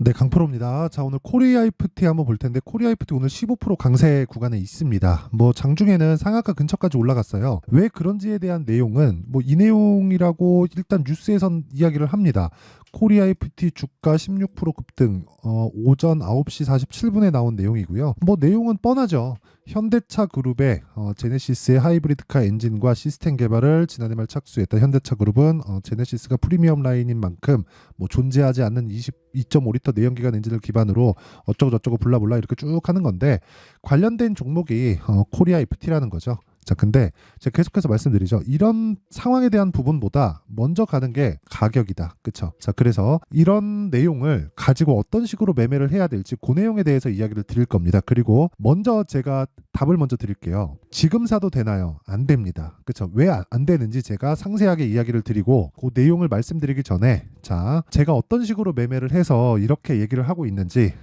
네, 강프로입니다. 자, 오늘 코리아이프티 한번 볼 텐데 코리아이프티 오늘 15% 강세 구간에 있습니다. 뭐 장중에는 상한가 근처까지 올라갔어요. 왜 그런지에 대한 내용은 뭐 이 내용이라고 일단 뉴스에선 이야기를 합니다. 코리아이프티 주가 16% 급등, 오전 9시 47분에 나온 내용이고요. 뭐 내용은 뻔하죠. 현대차 그룹의 제네시스의 하이브리드카 엔진과 시스템 개발을 지난해 말 착수했다. 현대차 그룹은 제네시스가 프리미엄 라인인 만큼 뭐 존재하지 않는 22.5리터 내연기관 엔진을 기반으로 어쩌고저쩌고 블라블라 이렇게 쭉 하는 건데 관련된 종목이 코리아이프티라는 거죠. 자, 근데 제가 계속해서 말씀드리죠. 이런 상황에 대한 부분보다 먼저 가는 게 가격이다. 그쵸? 자, 그래서 이런 내용을 가지고 어떤 식으로 매매를 해야 될지 그 내용에 대해서 이야기를 드릴 겁니다. 그리고 먼저 제가 답을 먼저 드릴게요. 지금 사도 되나요? 안 됩니다. 그쵸? 왜 안 되는지 제가 상세하게 이야기를 드리고 그 내용을 말씀드리기 전에 자, 제가 어떤 식으로 매매를 해서 이렇게 얘기를 하고 있는지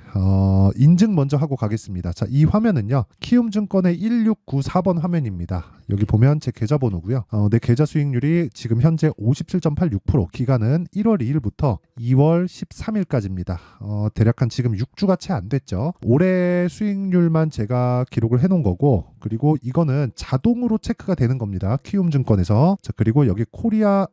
인증 먼저 하고 가겠습니다. 자, 이 화면은요. 키움증권의 1694번 화면입니다. 여기 보면 제 계좌번호고요. 내 계좌 수익률이 지금 현재 57.86%, 기간은 1월 2일부터 2월 13일까지입니다. 대략 한 지금 6주가 채 안 됐죠. 올해 수익률만 제가 기록을 해놓은 거고, 그리고 이거는 자동으로 체크가 되는 겁니다. 키움증권에서. 자, 그리고 여기 코리아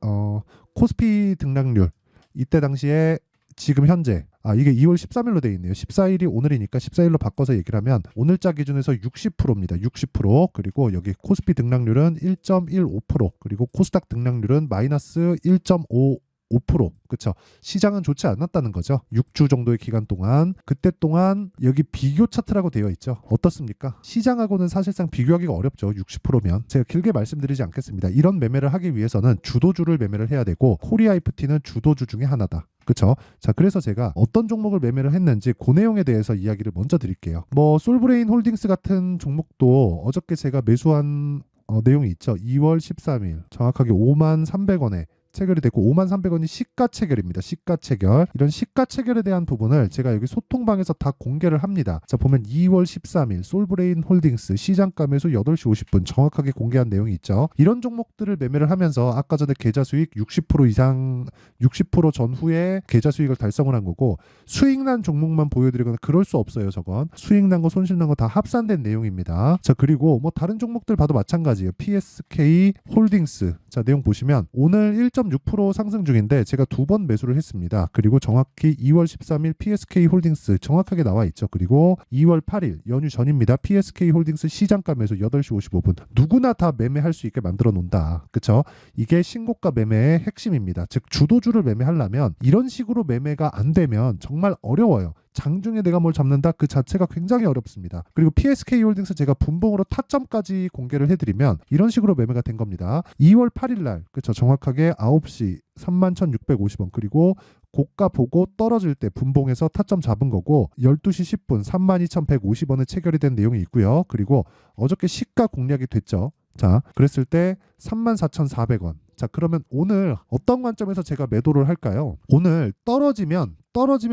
코스피 등락률, 이때 당시에 지금 현재 이게 2월 13일로 돼 있네요. 14일이 오늘이니까 14일로 바꿔서 얘기를 하면 오늘자 기준에서 60%입니다. 60%. 그리고 여기 코스피 등락률은 1.15%, 그리고 코스닥 등락률은 마이너스 1.55%. 그쵸? 시장은 좋지 않았다는 거죠. 6주 정도의 기간 동안. 그때 동안 여기 비교 차트라고 되어 있죠. 어떻습니까? 시장하고는 사실상 비교하기가 어렵죠. 60%면. 제가 길게 말씀드리지 않겠습니다. 이런 매매를 하기 위해서는 주도주를 매매를 해야 되고 코리아이프티는 주도주 중에 하나다. 그쵸? 자, 그래서 제가 어떤 종목을 매매를 했는지 그 내용에 대해서 이야기를 먼저 드릴게요. 뭐 솔브레인 홀딩스 같은 종목도 어저께 제가 매수한 내용이 있죠. 2월 13일 정확하게 5만 300원에 체결이 됐고 5만 300원이 시가 체결입니다. 시가 체결. 이런 시가 체결에 대한 부분을 제가 여기 소통방에서 다 공개를 합니다. 자, 보면 2월 13일 솔브레인 홀딩스 시장가 매수 8시 50분 정확하게 공개한 내용이 있죠. 이런 종목들을 매매를 하면서 아까 전에 계좌 수익 60% 이상 60% 전후에 계좌 수익을 달성을 한 거고, 수익 난 종목만 보여드리거나 그럴 수 없어요. 저건 수익 난 거 손실 난 거 다 합산된 내용입니다. 자, 그리고 뭐 다른 종목들 봐도 마찬가지예요. PSK 홀딩스. 자, 내용 보시면 오늘 1.6% 상승 중인데 제가 2번 매수를 했습니다. 그리고 정확히 2월 13일 PSK 홀딩스 정확하게 나와 있죠. 그리고 2월 8일 연휴 전입니다. PSK 홀딩스 시장가 매수 8시 55분. 누구나 다 매매할 수 있게 만들어 놓는다. 그쵸? 이게 신고가 매매의 핵심입니다. 즉 주도주를 매매하려면 이런 식으로 매매가 안 되면 정말 어려워요. 장중에 내가 뭘 잡는다 그 자체가 굉장히 어렵습니다. 그리고 PSK 홀딩스 제가 분봉으로 타점까지 공개를 해드리면 이런 식으로 매매가 된 겁니다. 2월 8일 날 그쵸, 정확하게 9시 31,650원, 그리고 고가 보고 떨어질 때 분봉해서 타점 잡은 거고 12시 10분 32,150원에 체결이 된 내용이 있고요. 그리고 어저께 시가 공략이 됐죠. 자, 그랬을 때 34,400원. 자, 그러면 오늘 어떤 관점에서 제가 매도를 할까요? 오늘 떨어지면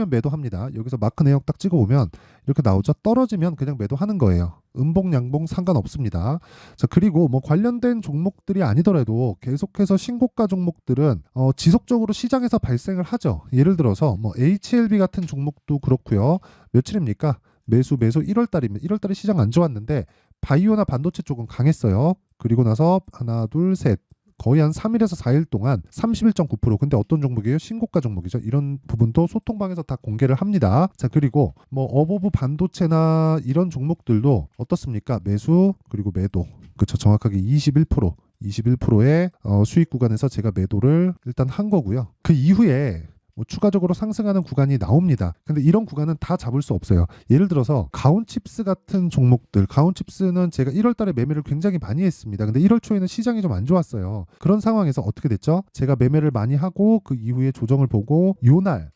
매도합니다. 여기서 마크 내역 딱 찍어보면 이렇게 나오죠. 떨어지면 그냥 매도하는 거예요. 음봉 양봉 상관없습니다. 자, 그리고 뭐 관련된 종목들이 아니더라도 계속해서 신고가 종목들은 지속적으로 시장에서 발생을 하죠. 예를 들어서 뭐 HLB 같은 종목도 그렇고요. 며칠입니까? 매수 1월 달이면 1월 달에 시장 안 좋았는데 바이오나 반도체 쪽은 강했어요. 그리고 나서 하나 둘 셋 거의 한 3일에서 4일 동안 31.9%. 근데 어떤 종목이에요? 신고가 종목이죠. 이런 부분도 소통방에서 다 공개를 합니다. 자, 그리고 뭐 어버브 반도체나 이런 종목들도 어떻습니까? 매수 그리고 매도. 그렇죠. 정확하게 21%의 수익 구간에서 제가 매도를 일단 한 거고요. 그 이후에 뭐 추가적으로 상승하는 구간이 나옵니다. 근데 이런 구간은 다 잡을 수 없어요. 예를 들어서 가온칩스 같은 종목들, 가온칩스는 제가 1월 달에 매매를 굉장히 많이 했습니다. 근데 1월 초에는 시장이 좀 안 좋았어요. 그런 상황에서 어떻게 됐죠? 제가 매매를 많이 하고 그 이후에 조정을 보고 요날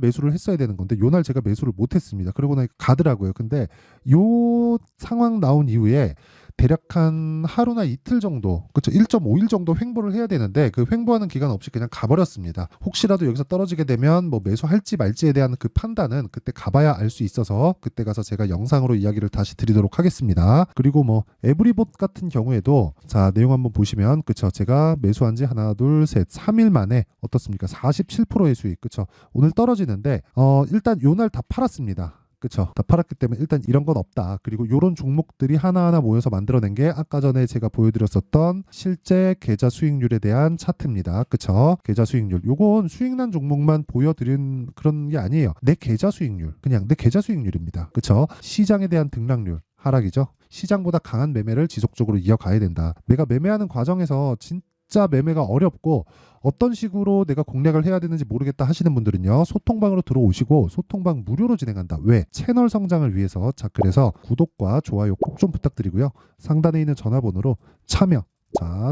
매수를 했어야 되는 건데 요날 제가 매수를 못 했습니다. 그러고 나니까 가더라고요. 근데 요 상황 나온 이후에 대략 한 하루나 이틀 정도, 그쵸, 1.5일 정도 횡보를 해야 되는데 그 횡보하는 기간 없이 그냥 가버렸습니다. 혹시라도 여기서 떨어지게 되면 뭐 매수할지 말지에 대한 그 판단은 그때 가봐야 알 수 있어서 그때 가서 제가 영상으로 이야기를 다시 드리도록 하겠습니다. 그리고 뭐 에브리봇 같은 경우에도 자, 내용 한번 보시면, 그쵸, 제가 매수한 지 하나 둘 셋 3일 만에 어떻습니까? 47%의 수익. 그쵸, 오늘 떨어지는데 일단 요날 다 팔았습니다. 그쵸, 다 팔았기 때문에 일단 이런 건 없다. 그리고 요런 종목들이 하나하나 모여서 만들어낸 게 아까 전에 제가 보여드렸었던 실제 계좌 수익률에 대한 차트입니다. 그쵸, 계좌 수익률, 요건 수익난 종목만 보여드린 그런 게 아니에요. 내 계좌 수익률, 그냥 내 계좌 수익률입니다. 그쵸, 시장에 대한 등락률 하락이죠. 시장보다 강한 매매를 지속적으로 이어가야 된다. 내가 매매하는 과정에서 진짜 매매가 어렵고 어떤 식으로 내가 공략을 해야 되는지 모르겠다 하시는 분들은요, 소통방으로 들어오시고 소통방 무료로 진행한다. 왜? 채널 성장을 위해서. 자, 그래서 구독과 좋아요 꼭 좀 부탁드리고요. 상단에 있는 전화번호로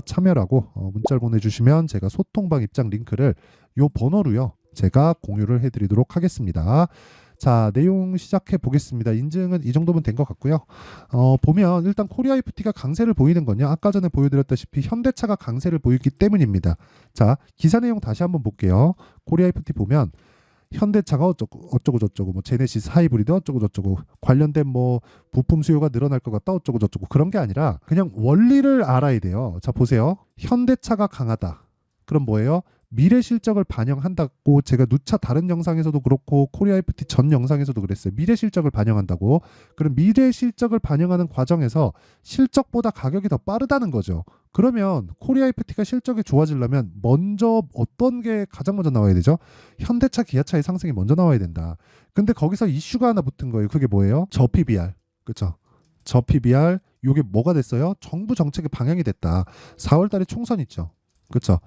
참여라고 문자를 보내주시면 제가 소통방 입장 링크를 요 번호로요 제가 공유를 해드리도록 하겠습니다. 자, 내용 시작해 보겠습니다. 인증은 이 정도면 된 것 같고요. 보면 일단 코리아 FT가 강세를 보이는 건요, 아까 전에 보여드렸다시피 현대차가 강세를 보이기 때문입니다. 자, 기사 내용 다시 한번 볼게요. 코리아 FT 보면 현대차가 어쩌고 저쩌고, 뭐 제네시스 하이브리드 어쩌고 저쩌고, 관련된 뭐 부품 수요가 늘어날 것 같다 어쩌고 저쩌고, 그런 게 아니라 그냥 원리를 알아야 돼요. 자, 보세요. 현대차가 강하다. 그럼 뭐예요? 미래 실적을 반영한다고 제가 누차 다른 영상에서도 그렇고 코리아 FT 전 영상에서도 그랬어요. 미래 실적을 반영한다고. 그럼 미래 실적을 반영하는 과정에서 실적보다 가격이 더 빠르다는 거죠. 그러면 코리아 FT가 실적이 좋아지려면 먼저 어떤 게 가장 먼저 나와야 되죠? 현대차, 기아차의 상승이 먼저 나와야 된다. 근데 거기서 이슈가 하나 붙은 거예요. 그게 뭐예요? 저 PBR. 그렇죠? 저 PBR, 이게 뭐가 됐어요? 정부 정책의 방향이 됐다. 4월 달에 총선 있죠. 그렇죠?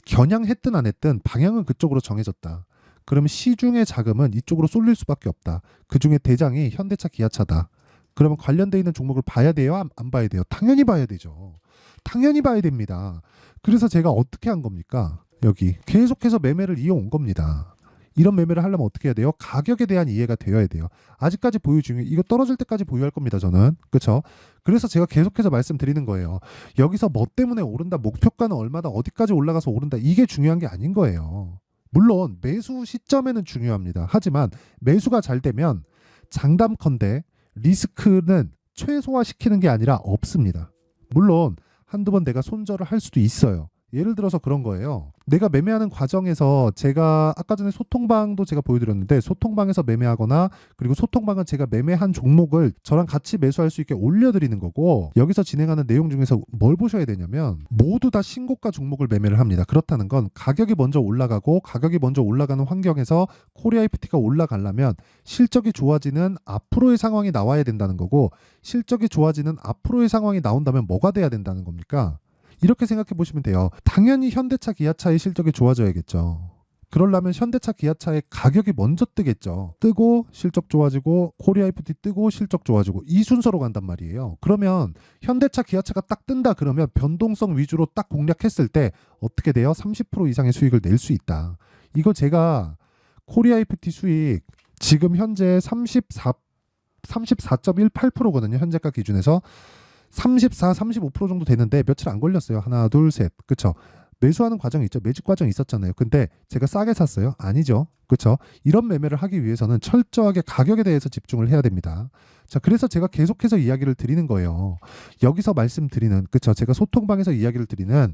겨냥했든 안 했든 방향은 그쪽으로 정해졌다. 그럼 시중의 자금은 이쪽으로 쏠릴 수밖에 없다. 그중에 대장이 현대차, 기아차다. 그러면 관련돼 있는 종목을 봐야 돼요? 안 봐야 돼요? 당연히 봐야 되죠. 당연히 봐야 됩니다. 그래서 제가 어떻게 한 겁니까? 여기 계속해서 매매를 이어온 겁니다. 이런 매매를 하려면 어떻게 해야 돼요? 가격에 대한 이해가 되어야 돼요. 아직까지 보유 중에, 이거 떨어질 때까지 보유할 겁니다, 저는. 그렇죠? 그래서 제가 계속해서 말씀드리는 거예요. 여기서 뭐 때문에 오른다, 목표가는 얼마다, 어디까지 올라가서 오른다, 이게 중요한 게 아닌 거예요. 물론 매수 시점에는 중요합니다. 하지만 매수가 잘 되면 장담컨대 리스크는 최소화시키는 게 아니라 없습니다. 물론 한두 번 내가 손절을 할 수도 있어요. 예를 들어서 그런 거예요. 내가 매매하는 과정에서 제가 아까 전에 소통방도 제가 보여드렸는데, 소통방에서 매매하거나, 그리고 소통방은 제가 매매한 종목을 저랑 같이 매수할 수 있게 올려드리는 거고, 여기서 진행하는 내용 중에서 뭘 보셔야 되냐면 모두 다 신고가 종목을 매매를 합니다. 그렇다는 건 가격이 먼저 올라가고, 가격이 먼저 올라가는 환경에서 코리아 FT가 올라가려면 실적이 좋아지는 앞으로의 상황이 나와야 된다는 거고, 실적이 좋아지는 앞으로의 상황이 나온다면 뭐가 돼야 된다는 겁니까? 이렇게 생각해 보시면 돼요. 당연히 현대차, 기아차의 실적이 좋아져야겠죠. 그러려면 현대차, 기아차의 가격이 먼저 뜨겠죠. 뜨고 실적 좋아지고, 코리아 FT 뜨고 실적 좋아지고, 이 순서로 간단 말이에요. 그러면 현대차, 기아차가 딱 뜬다 그러면 변동성 위주로 딱 공략했을 때 어떻게 돼요? 30% 이상의 수익을 낼 수 있다. 이거 제가 코리아 FT 수익 지금 현재 34.18%거든요. 현재가 기준에서 34, 35% 정도 되는데 며칠 안 걸렸어요. 하나, 둘, 셋. 그쵸? 매수하는 과정이 있죠. 매집 과정이 있었잖아요. 근데 제가 싸게 샀어요? 아니죠. 그쵸? 이런 매매를 하기 위해서는 철저하게 가격에 대해서 집중을 해야 됩니다. 자, 그래서 제가 계속해서 이야기를 드리는 거예요. 여기서 말씀드리는, 그쵸? 제가 소통방에서 이야기를 드리는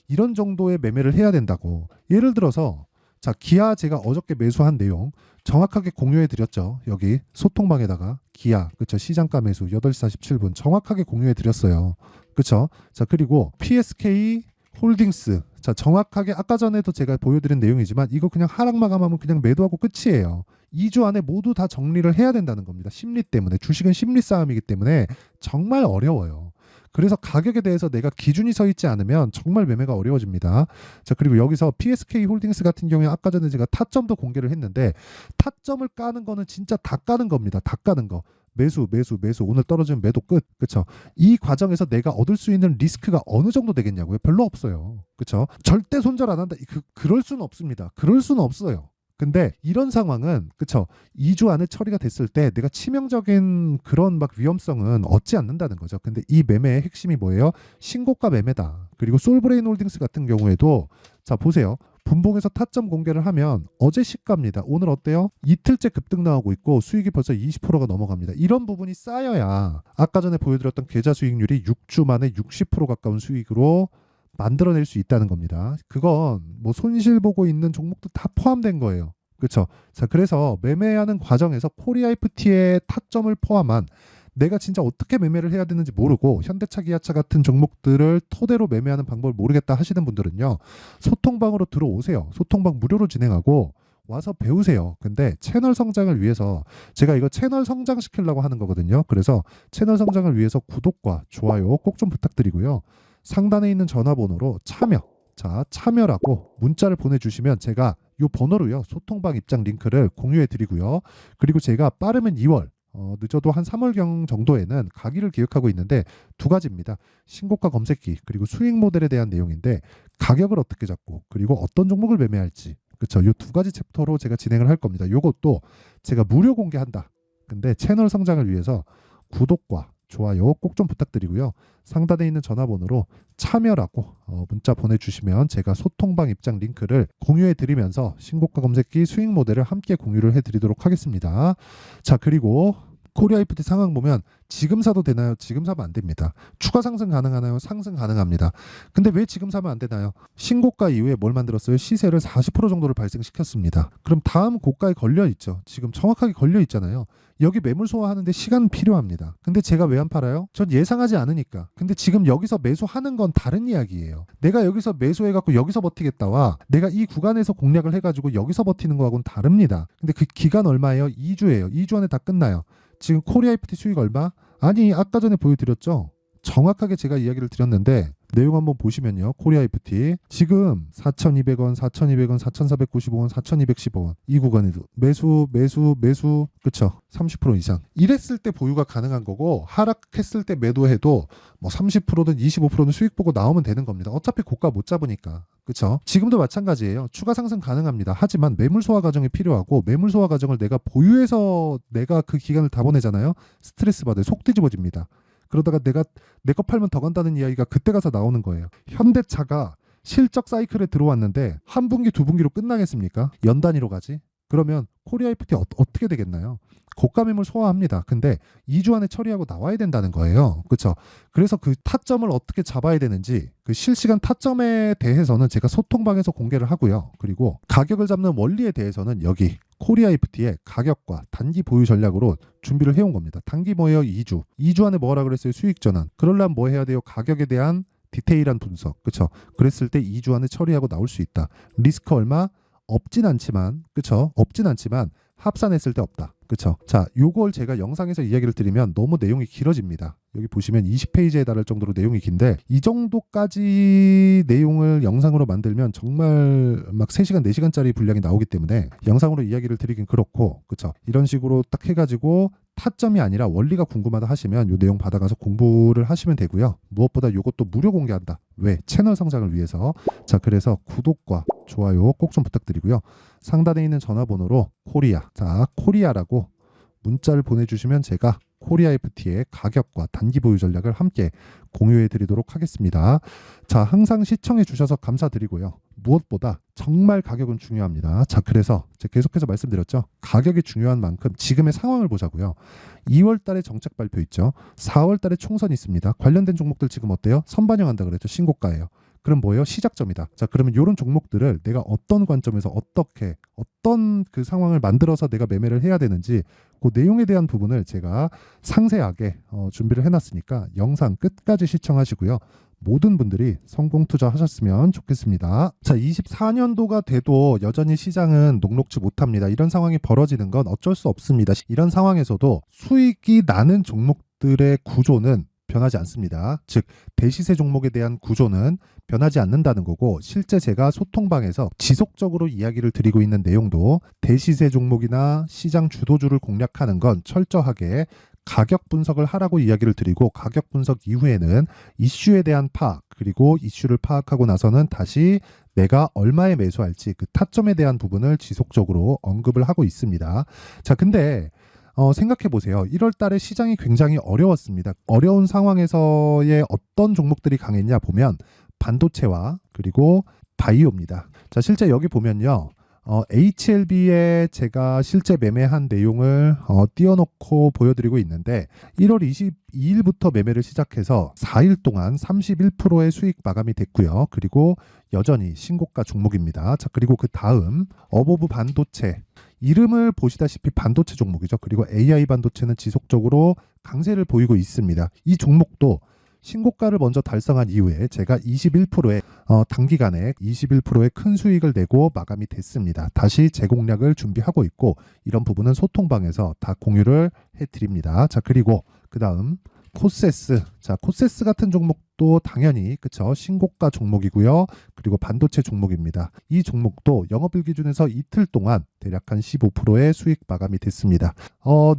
이런 정도의 매매를 해야 된다고. 예를 들어서 자, 기아 제가 어저께 매수한 내용 정확하게 공유해 드렸죠. 여기 소통방에다가 기아, 그쵸? 시장가 매수 8시 47분 정확하게 공유해 드렸어요. 그쵸? 자, 그리고 PSK 홀딩스, 자, 정확하게 아까 전에도 제가 보여드린 내용이지만 이거 그냥 하락 마감하면 그냥 매도하고 끝이에요. 2주 안에 모두 다 정리를 해야 된다는 겁니다. 심리 때문에. 주식은 심리 싸움이기 때문에 정말 어려워요. 그래서 가격에 대해서 내가 기준이 서 있지 않으면 정말 매매가 어려워집니다. 자, 그리고 여기서 PSK 홀딩스 같은 경우에 아까 전에 제가 타점도 공개를 했는데, 타점을 까는 거는 진짜 다 까는 겁니다. 다 까는 거. 매수, 매수, 매수. 오늘 떨어지면 매도 끝. 그쵸? 이 과정에서 내가 얻을 수 있는 리스크가 어느 정도 되겠냐고요? 별로 없어요. 그쵸? 절대 손절 안 한다. 그럴 수는 없습니다. 그럴 수는 없어요. 근데 이런 상황은 그쵸 2주 안에 처리가 됐을 때 내가 치명적인 그런 막 위험성은 얻지 않는다는 거죠. 근데 이 매매의 핵심이 뭐예요? 신고가 매매다. 그리고 솔브레인 홀딩스 같은 경우에도 자 보세요. 분봉에서 타점 공개를 하면 어제 시가입니다. 오늘 어때요? 이틀째 급등 나오고 있고 수익이 벌써 20%가 넘어갑니다. 이런 부분이 쌓여야 아까 전에 보여드렸던 계좌 수익률이 6주 만에 60% 가까운 수익으로 만들어낼 수 있다는 겁니다. 그건 뭐 손실 보고 있는 종목도 다 포함된 거예요. 그렇죠? 자, 그래서 매매하는 과정에서 코리아 FT의 타점을 포함한 내가 진짜 어떻게 매매를 해야 되는지 모르고 현대차, 기아차 같은 종목들을 토대로 매매하는 방법을 모르겠다 하시는 분들은요. 소통방으로 들어오세요. 소통방 무료로 진행하고 와서 배우세요. 근데 채널 성장을 위해서 제가 이거 채널 성장시키려고 하는 거거든요. 그래서 채널 성장을 위해서 구독과 좋아요 꼭 좀 부탁드리고요. 상단에 있는 전화번호로 참여라고 문자를 보내주시면 제가 이 번호로요. 소통방 입장 링크를 공유해 드리고요. 그리고 제가 빠르면 2월 늦어도 한 3월경 정도에는 강의를 기획하고 있는데 두 가지입니다. 신고가 검색기 그리고 수익 모델에 대한 내용인데 가격을 어떻게 잡고 그리고 어떤 종목을 매매할지 그렇죠. 이 두 가지 챕터로 제가 진행을 할 겁니다. 이것도 제가 무료 공개한다. 근데 채널 성장을 위해서 구독과 좋아요 꼭 좀 부탁드리고요. 상단에 있는 전화번호로 참여라고 문자 보내주시면 제가 소통방 입장 링크를 공유해 드리면서 신고가 검색기 수익 모델을 함께 공유를 해 드리도록 하겠습니다. 자, 그리고 코리아 FT 상황 보면 지금 사도 되나요? 지금 사면 안 됩니다. 추가 상승 가능하나요? 상승 가능합니다. 근데 왜 지금 사면 안 되나요? 신고가 이후에 뭘 만들었어요? 시세를 40% 정도를 발생시켰습니다. 그럼 다음 고가에 걸려 있죠. 지금 정확하게 걸려 있잖아요. 여기 매물 소화하는데 시간 필요합니다. 근데 제가 왜 안 팔아요? 전 예상하지 않으니까. 근데 지금 여기서 매수하는 건 다른 이야기예요. 내가 여기서 매수해갖고 여기서 버티겠다와 내가 이 구간에서 공략을 해가지고 여기서 버티는 거하고는 다릅니다. 근데 그 기간 얼마예요? 2주예요. 2주 안에 다 끝나요. 지금 코리아 FT 수익 얼마? 아니 아까 전에 보여드렸죠. 정확하게 제가 이야기를 드렸는데 내용 한번 보시면요. 코리아 FT 지금 4,200원, 4,200원, 4,495원, 4,215원 이 구간에도 매수 그쵸? 30% 이상 이랬을 때 보유가 가능한 거고 하락했을 때 매도해도 뭐 30%든 25%는 수익 보고 나오면 되는 겁니다. 어차피 고가 못 잡으니까. 그쵸? 지금도 마찬가지예요. 추가 상승 가능합니다. 하지만 매물 소화 과정이 필요하고 매물 소화 과정을 내가 보유해서 내가 그 기간을 다 보내잖아요. 스트레스 받아요. 속 뒤집어집니다. 그러다가 내가 내 거 팔면 더 간다는 이야기가 그때 가서 나오는 거예요. 현대차가 실적 사이클에 들어왔는데 한 분기 두 분기로 끝나겠습니까? 연 단위로 가지? 그러면 코리아 FT 어떻게 되겠나요? 고가 매물 소화합니다. 근데 2주 안에 처리하고 나와야 된다는 거예요. 그렇죠? 그래서 그 타점을 어떻게 잡아야 되는지 그 실시간 타점에 대해서는 제가 소통방에서 공개를 하고요. 그리고 가격을 잡는 원리에 대해서는 여기 코리아 FT의 가격과 단기 보유 전략으로 준비를 해온 겁니다. 단기 뭐예요? 2주. 2주 안에 뭐라 그랬어요? 수익 전환. 그러려면 뭐 해야 돼요? 가격에 대한 디테일한 분석. 그렇죠? 그랬을 때 2주 안에 처리하고 나올 수 있다. 리스크 얼마? 없진 않지만 그렇죠? 없진 않지만 합산했을 때 없다. 그렇죠? 자, 요걸 제가 영상에서 이야기를 드리면 너무 내용이 길어집니다. 여기 보시면 20페이지에 달할 정도로 내용이 긴데 이 정도까지 내용을 영상으로 만들면 정말 막 3시간, 4시간짜리 분량이 나오기 때문에 영상으로 이야기를 드리긴 그렇고 그렇죠? 이런 식으로 딱 해가지고 타점이 아니라 원리가 궁금하다 하시면 이 내용 받아가서 공부를 하시면 되고요. 무엇보다 이것도 무료 공개한다. 왜? 채널 성장을 위해서. 자, 그래서 구독과 좋아요 꼭 좀 부탁드리고요. 상단에 있는 전화번호로 코리아, 자 코리아라고 문자를 보내주시면 제가 코리아 FT의 가격과 단기 보유 전략을 함께 공유해 드리도록 하겠습니다. 자, 항상 시청해 주셔서 감사드리고요. 무엇보다 정말 가격은 중요합니다. 자, 그래서 제가 계속해서 말씀드렸죠. 가격이 중요한 만큼 지금의 상황을 보자고요. 2월 달에 정책 발표 있죠. 4월 달에 총선 있습니다. 관련된 종목들 지금 어때요? 선반영한다 그랬죠. 신고가예요. 그럼 뭐예요? 시작점이다. 자, 그러면 이런 종목들을 내가 어떤 관점에서 어떻게 어떤 그 상황을 만들어서 내가 매매를 해야 되는지 그 내용에 대한 부분을 제가 상세하게 준비를 해놨으니까 영상 끝까지 시청하시고요. 모든 분들이 성공 투자하셨으면 좋겠습니다. 자, 24년도가 돼도 여전히 시장은 녹록지 못합니다. 이런 상황이 벌어지는 건 어쩔 수 없습니다. 이런 상황에서도 수익이 나는 종목들의 구조는 변하지 않습니다. 즉 대시세 종목에 대한 구조는 변하지 않는다는 거고 실제 제가 소통방에서 지속적으로 이야기를 드리고 있는 내용도 대시세 종목이나 시장 주도주를 공략하는 건 철저하게 가격 분석을 하라고 이야기를 드리고 가격 분석 이후에는 이슈에 대한 파악 그리고 이슈를 파악하고 나서는 다시 내가 얼마에 매수할지 그 타점에 대한 부분을 지속적으로 언급을 하고 있습니다. 자, 근데 생각해 보세요. 1월 달에 시장이 굉장히 어려웠습니다. 어려운 상황에서의 어떤 종목들이 강했냐 보면 반도체와 그리고 바이오입니다. 자, 실제 여기 보면요. HLB에 제가 실제 매매한 내용을 띄워놓고 보여드리고 있는데 1월 22일부터 매매를 시작해서 4일 동안 31%의 수익 마감이 됐고요. 그리고 여전히 신고가 종목입니다. 자, 그리고 그 다음 어보브 반도체, 이름을 보시다시피 반도체 종목이죠. 그리고 AI 반도체는 지속적으로 강세를 보이고 있습니다. 이 종목도 신고가를 먼저 달성한 이후에 제가 21%의 단기간에 21%의 큰 수익을 내고 마감이 됐습니다. 다시 재공략을 준비하고 있고 이런 부분은 소통방에서 다 공유를 해드립니다. 자, 그리고 그 다음 코세스. 자, 코세스 같은 종목도 당연히 그쵸, 신고가 종목이고요. 그리고 반도체 종목입니다. 이 종목도 영업일 기준에서 이틀 동안 대략 한 15%의 수익 마감이 됐습니다.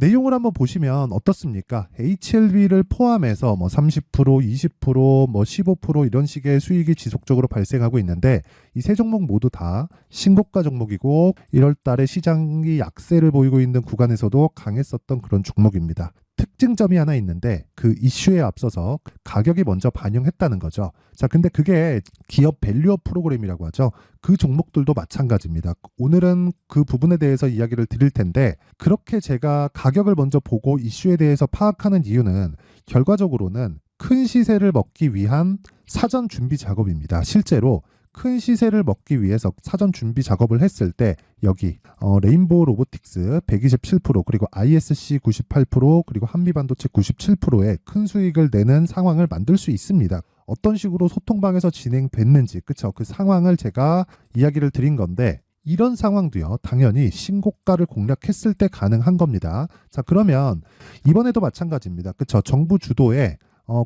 내용을 한번 보시면 어떻습니까? HLB를 포함해서 뭐 30%, 20%, 뭐 15% 이런 식의 수익이 지속적으로 발생하고 있는데 이 세 종목 모두 다 신고가 종목이고 1월 달에 시장이 약세를 보이고 있는 구간에서도 강했었던 그런 종목입니다. 특징점이 하나 있는데 그 이슈에 앞서서 가격이 먼저 반영했다는 거죠. 자, 근데 그게 기업 밸류업 프로그램이라고 하죠. 그 종목들도 마찬가지입니다. 오늘은 그 부분에 대해서 이야기를 드릴 텐데 그렇게 제가 가격을 먼저 보고 이슈에 대해서 파악하는 이유는 결과적으로는 큰 시세를 먹기 위한 사전 준비 작업입니다. 실제로 큰 시세를 먹기 위해서 사전 준비 작업을 했을 때 여기 레인보우 로보틱스 127% 그리고 ISC 98% 그리고 한미반도체 97%의 큰 수익을 내는 상황을 만들 수 있습니다. 어떤 식으로 소통방에서 진행됐는지 그쵸, 그 상황을 제가 이야기를 드린 건데 이런 상황도요 당연히 신고가를 공략했을 때 가능한 겁니다. 자, 그러면 이번에도 마찬가지입니다. 그쵸, 정부 주도의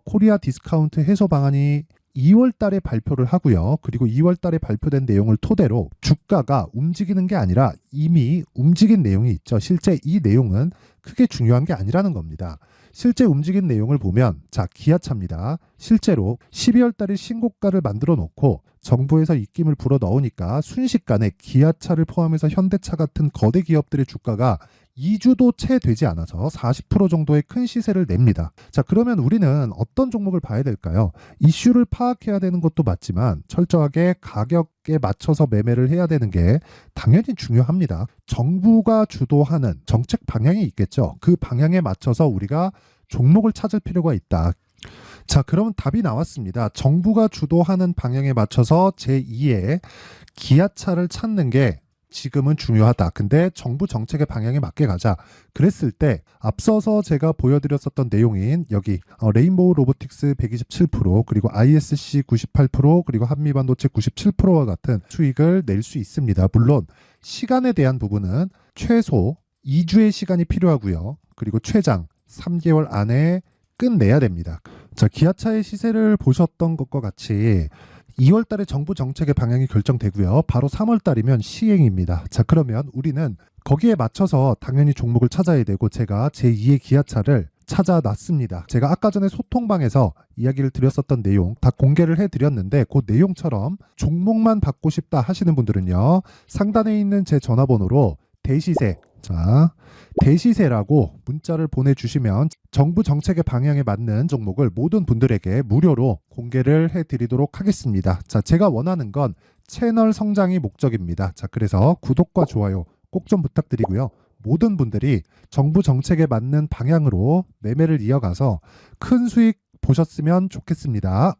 코리아 디스카운트 해소 방안이 2월 달에 발표를 하고요. 그리고 2월 달에 발표된 내용을 토대로 주가가 움직이는 게 아니라 이미 움직인 내용이 있죠. 실제 이 내용은 크게 중요한 게 아니라는 겁니다. 실제 움직인 내용을 보면 자, 기아차입니다. 실제로 12월 달에 신고가를 만들어 놓고 정부에서 입김을 불어 넣으니까 순식간에 기아차를 포함해서 현대차 같은 거대 기업들의 주가가 2주도 채 되지 않아서 40% 정도의 큰 시세를 냅니다. 자, 그러면 우리는 어떤 종목을 봐야 될까요? 이슈를 파악해야 되는 것도 맞지만 철저하게 가격에 맞춰서 매매를 해야 되는 게 당연히 중요합니다. 정부가 주도하는 정책 방향이 있겠죠. 그 방향에 맞춰서 우리가 종목을 찾을 필요가 있다. 자, 그러면 답이 나왔습니다. 정부가 주도하는 방향에 맞춰서 제2의 기아차를 찾는 게 지금은 중요하다. 근데 정부 정책의 방향에 맞게 가자. 그랬을 때 앞서서 제가 보여드렸었던 내용인 여기 레인보우 로보틱스 127% 그리고 ISC 98% 그리고 한미반도체 97%와 같은 수익을 낼 수 있습니다. 물론 시간에 대한 부분은 최소 2주의 시간이 필요하고요. 그리고 최장 3개월 안에 끝내야 됩니다. 자, 기아차의 시세를 보셨던 것과 같이 2월 달에 정부 정책의 방향이 결정되고요. 바로 3월 달이면 시행입니다. 자, 그러면 우리는 거기에 맞춰서 당연히 종목을 찾아야 되고 제가 제2의 기아차를 찾아놨습니다. 제가 아까 전에 소통방에서 이야기를 드렸었던 내용 다 공개를 해드렸는데 그 내용처럼 종목만 받고 싶다 하시는 분들은요. 상단에 있는 제 전화번호로 대시세, 자, 대시세라고 문자를 보내주시면 정부 정책의 방향에 맞는 종목을 모든 분들에게 무료로 공개를 해드리도록 하겠습니다. 자, 제가 원하는 건 채널 성장이 목적입니다. 자, 그래서 구독과 좋아요 꼭 좀 부탁드리고요. 모든 분들이 정부 정책에 맞는 방향으로 매매를 이어가서 큰 수익 보셨으면 좋겠습니다.